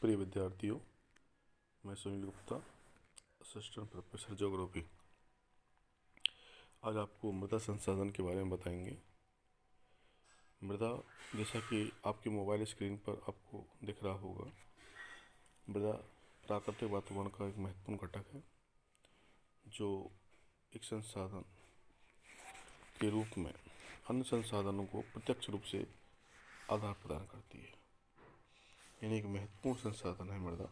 प्रिय विद्यार्थियों, मैं Sunil Gupta, assistant professor geography. आज आपको मृदा संसाधन के बारे में बताएंगे। मृदा, जैसा कि आपके मोबाइल स्क्रीन पर आपको दिख रहा होगा, मृदा प्राकृतिक वातावरण का एक महत्वपूर्ण घटक है जो एक संसाधन के रूप में अन्य संसाधनों को प्रत्यक्ष रूप से आधार प्रदान करती है। यानी एक महत्वपूर्ण संसाधन है मृदा।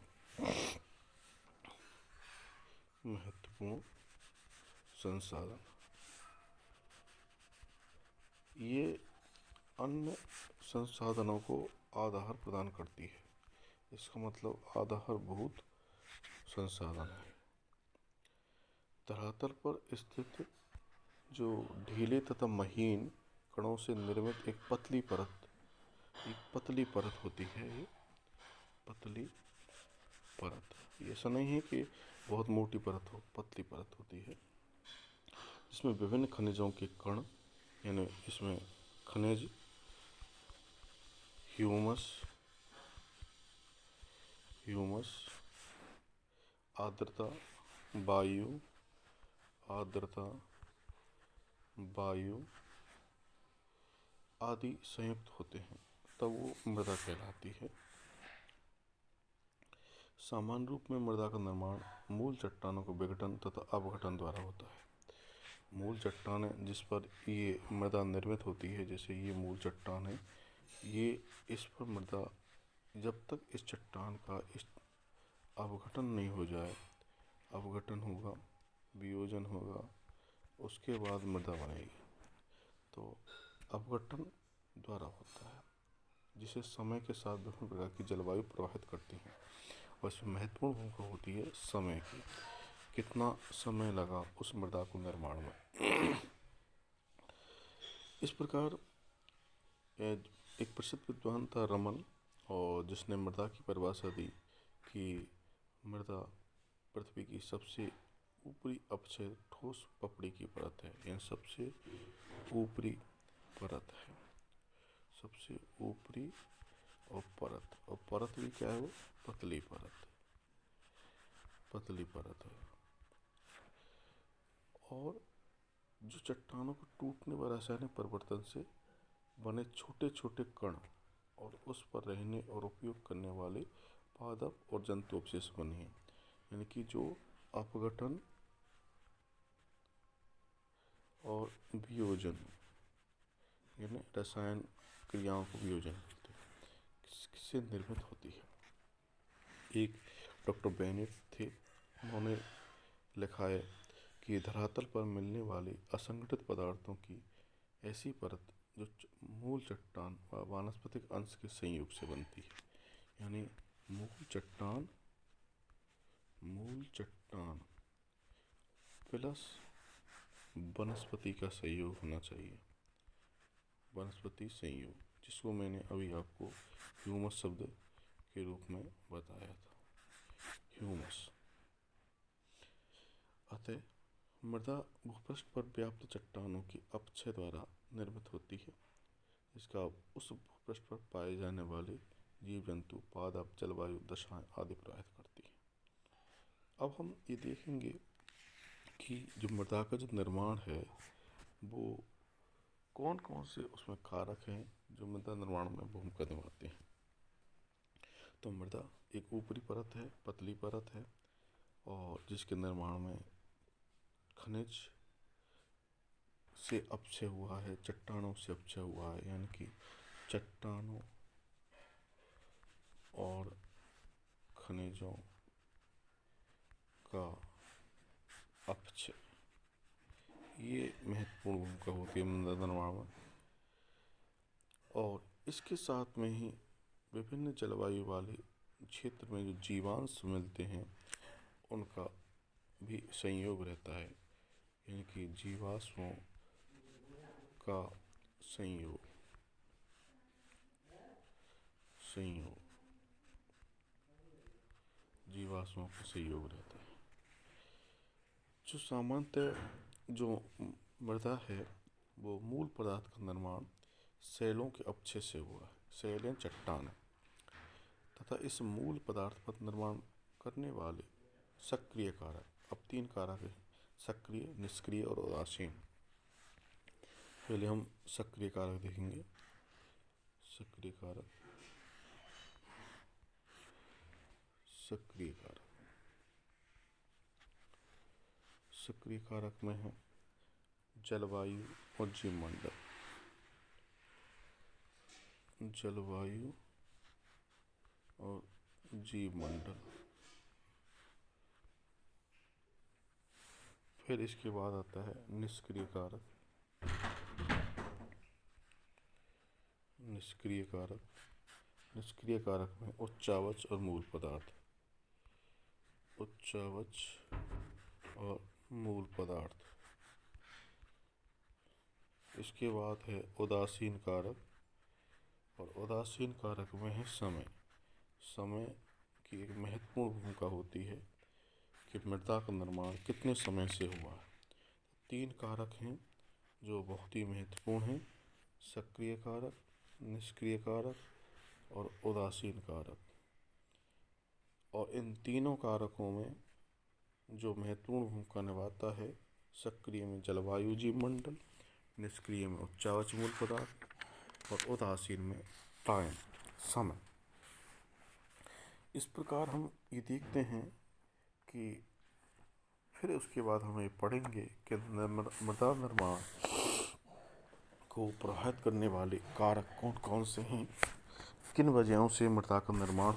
महत्वपूर्ण संसाधन ये अन्य संसाधनों को आधार प्रदान करती है। इसका मतलब आधारभूत संसाधन है। धरातल पर स्थित जो ढीले तथा महीन कणों से निर्मित एक पतली परत होती है। ये पतली परत, ऐसा नहीं है कि बहुत मोटी परत हो, पतली परत होती है जिसमें विभिन्न खनिजों के कण, यानी इसमें खनिज, ह्यूमस, आर्द्रता, वायु आदि संयुक्त होते हैं, तब वो मृदा कहलाती है। सामान्य रूप में मृदा का निर्माण मूल चट्टानों के विघटन तथा अपघटन द्वारा होता है। मूल चट्टानें जिस पर ये मृदा निर्मित होती है, जैसे ये मूल चट्टान है, ये इस पर मृदा, जब तक इस चट्टान का इस अपघटन नहीं हो जाए, अपघटन होगा, वियोजन होगा, उसके बाद मृदा बनेगी। तो अपघटन द्वारा होता है, जिसे समय के साथ विभिन्न प्रकार की जलवायु प्रभावित करती है और इसमें महत्वपूर्ण भूमिका होती है समय की। कितना समय लगा उस मृदा को निर्माण में। इस प्रकार एक प्रसिद्ध विद्वान था रमन, और जिसने मृदा की परिभाषा दी कि मृदा पृथ्वी की सबसे ऊपरी अपक्षय ठोस पपड़ी की परत है। यह सबसे ऊपरी परत है, सबसे ऊपरी और परत भी क्या है, वो पतली परत है। और जो चट्टानों को टूटने व रासायनिक परिवर्तन से बने छोटे छोटे कण और उस पर रहने और उपयोग करने वाले पादप और जंतु अवशेष बने हैं। यानी कि जो अपघटन और वियोजन, यानी रसायन क्रियाओं को वियोजन कहते हैं, किससे निर्मित होती है। एक डॉक्टर बेनेट थे, उन्होंने लिखा है कि धरातल पर मिलने वाले असंगठित पदार्थों की ऐसी परत जो मूल चट्टान व वानस्पतिक अंश के संयोग से बनती है। यानी मूल चट्टान प्लस वनस्पति का सहयोग होना चाहिए, वनस्पति संयोग, जिसको मैंने अभी आपको ह्यूमस शब्द के रूप में बताया था, ह्यूमस। अतः मृदा भूपृष्ठ पर व्याप्त चट्टानों की अपक्षय द्वारा निर्मित होती है, जिसका उस भूपृष्ठ पर पाए जाने वाले जीव जंतु, पादप, जलवायु दशाएं आदि प्रभावित करती है। अब हम ये देखेंगे कि जो मृदा का जो निर्माण है, वो कौन कौन से उसमें कारक हैं जो मृदा निर्माण में भूमिका निभाते हैं। तो मृदा एक ऊपरी परत है, पतली परत है, और जिसके निर्माण में खनिज से अपक्षय हुआ है, चट्टानों से अपक्षय हुआ है। यानी कि चट्टानों और खनिजों का अपक्षय, ये महत्वपूर्ण भूमिका होती है मृदा निर्माण में। और इसके साथ में ही विभिन्न जलवायु वाले क्षेत्र में जो जीवांश मिलते हैं, उनका भी संयोग रहता है। यानी कि जीवाश्मों का संयोग जीवाश्मों का सहयोग रहता है। जो सामान्यतः जो मृदा है, वो मूल पदार्थ का निर्माण शैलों के अपक्षय से हुआ है। शैल चट्टान है तथा इस मूल पदार्थ पर निर्माण करने वाले सक्रिय कारक। अब 3 कारक हैं, सक्रिय, निष्क्रिय और उदासीन। पहले हम सक्रिय कारक देखेंगे। सक्रिय कारक, सक्रिय कारक, सक्रिय कारक में है जलवायु और जीवमंडल। जलवायु और जीवमंडल। फिर इसके बाद आता है निष्क्रिय कारक। निष्क्रिय कारक, निष्क्रिय कारक में उच्चावच और मूल पदार्थ। उच्चावच और मूल पदार्थ। इसके बाद है उदासीन कारक, और उदासीन कारक में है समय। समय की एक महत्वपूर्ण भूमिका होती है कि मृदा का निर्माण कितने समय से हुआ है। 3 कारक हैं जो बहुत ही महत्वपूर्ण हैं, सक्रिय कारक, निष्क्रिय कारक और उदासीन कारक। और इन तीनों कारकों में जो महत्वपूर्ण भूमिका निभाता है, सक्रिय में जलवायु जीवमंडल, निष्क्रिय में उच्चावच मूल पदार्थ और उदासीन में टाइम, समय। इस प्रकार हम ये देखते हैं कि फिर उसके बाद हम ये पढ़ेंगे कि मृदा निर्माण को प्रभावित करने वाले कारक कौन कौन से हैं, किन वजहों से मृदा का निर्माण